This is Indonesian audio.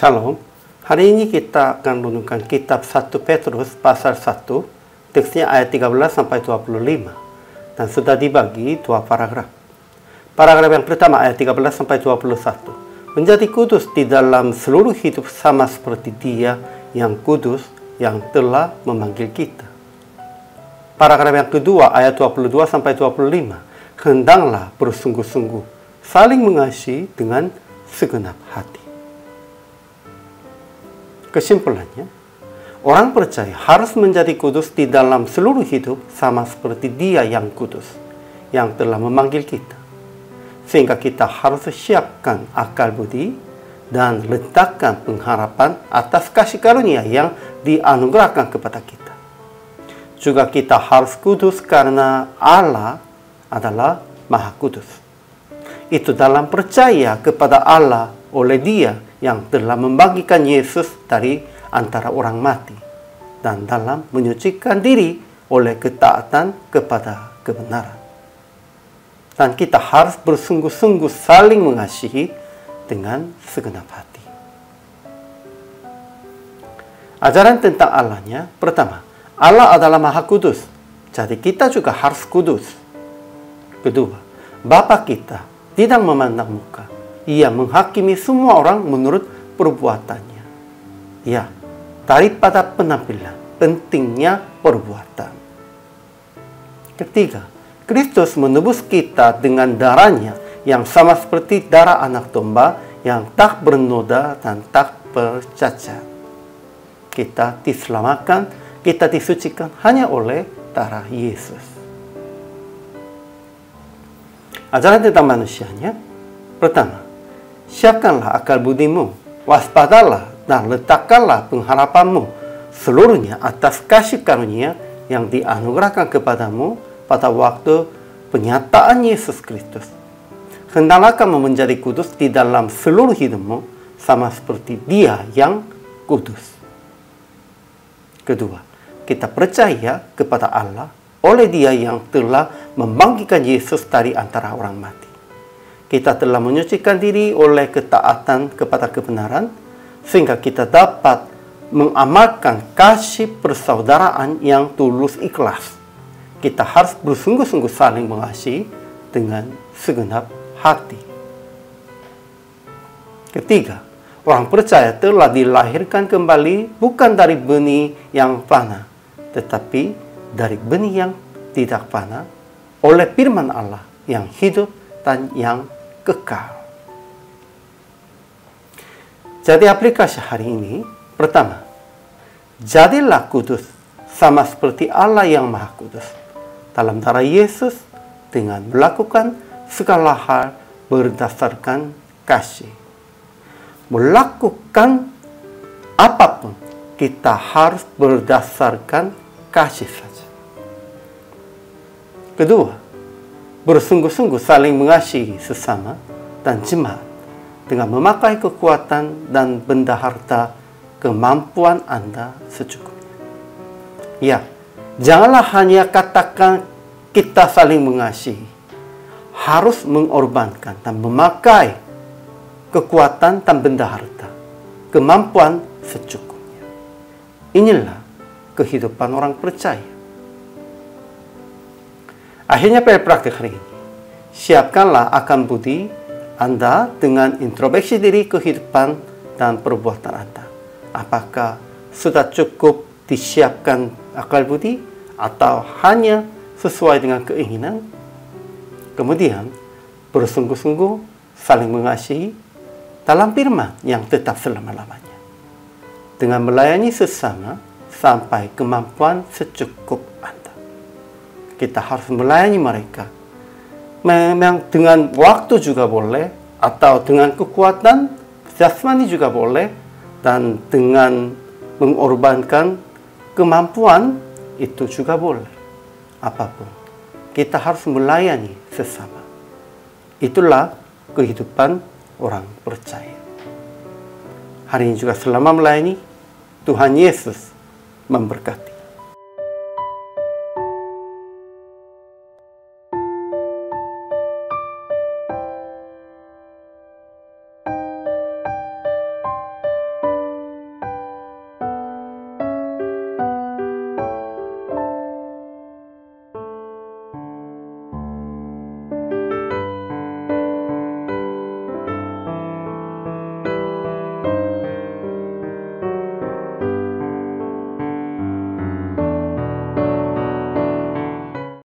Shalom. Hari ini kita akan renungkan kitab 1 Petrus pasal 1, teksnya ayat 13 sampai 25. Dan sudah dibagi dua paragraf. Paragraf yang pertama ayat 13 sampai 21. Menjadi kudus di dalam seluruh hidup sama seperti Dia yang kudus yang telah memanggil kita. Paragraf yang kedua ayat 22 sampai 25. Hendaklah bersungguh-sungguh saling mengasihi dengan segenap hati. Kesimpulannya, orang percaya harus menjadi kudus di dalam seluruh hidup sama seperti Dia yang kudus, yang telah memanggil kita. Sehingga kita harus siapkan akal budi dan letakkan pengharapan atas kasih karunia yang dianugerahkan kepada kita. Juga kita harus kudus karena Allah adalah Maha Kudus. Itu dalam percaya kepada Allah oleh Dia yang telah membagikan Yesus dari antara orang mati dan dalam menyucikan diri oleh ketaatan kepada kebenaran. Dan kita harus bersungguh-sungguh saling mengasihi dengan segenap hati. Ajaran tentang Allahnya, pertama, Allah adalah Maha Kudus, jadi kita juga harus kudus. Kedua, Bapa kita tidak memandang muka. Ia menghakimi semua orang menurut perbuatannya. Ya, daripada penampilan, pentingnya perbuatan. Ketiga, Kristus menebus kita dengan darahnya yang sama seperti darah anak domba yang tak bernoda dan tak bercacat. Kita diselamatkan, kita disucikan hanya oleh darah Yesus. Ajaran tentang manusianya, pertama, siapkanlah akal budimu, waspadalah dan letakkanlah pengharapanmu seluruhnya atas kasih karunia yang dianugerahkan kepadamu pada waktu penyataan Yesus Kristus. Hendaklah kamu menjadi kudus di dalam seluruh hidupmu sama seperti Dia yang kudus. Kedua, kita percaya kepada Allah oleh Dia yang telah membangkitkan Yesus dari antara orang mati. Kita telah menyucikan diri oleh ketaatan kepada kebenaran, sehingga kita dapat mengamalkan kasih persaudaraan yang tulus ikhlas. Kita harus bersungguh-sungguh saling mengasihi dengan segenap hati. Ketiga, orang percaya telah dilahirkan kembali bukan dari benih yang fana, tetapi dari benih yang tidak fana oleh firman Allah yang hidup dan yang kekal. Jadi aplikasi hari ini, pertama, jadilah kudus sama seperti Allah yang Maha Kudus dalam darah Yesus dengan melakukan segala hal berdasarkan kasih. Melakukan apapun kita harus berdasarkan kasih saja. Kedua, bersungguh-sungguh saling mengasihi sesama dan jemaat dengan memakai kekuatan dan benda harta kemampuan Anda secukupnya. Ya, janganlah hanya katakan kita saling mengasihi. Harus mengorbankan dan memakai kekuatan dan benda harta kemampuan secukupnya. Inilah kehidupan orang percaya. Akhirnya pada praktik hari ini, siapkanlah akan budi Anda dengan introspeksi diri kehidupan dan perbuatan Anda. Apakah sudah cukup disiapkan akal budi atau hanya sesuai dengan keinginan? Kemudian, bersungguh-sungguh saling mengasihi dalam firman yang tetap selama-lamanya. Dengan melayani sesama sampai kemampuan secukup Anda. Kita harus melayani mereka. Memang dengan waktu juga boleh, atau dengan kekuatan jasmani juga boleh, dan dengan mengorbankan kemampuan itu juga boleh. Apapun, kita harus melayani sesama. Itulah kehidupan orang percaya. Hari ini juga selama melayani, Tuhan Yesus memberkati.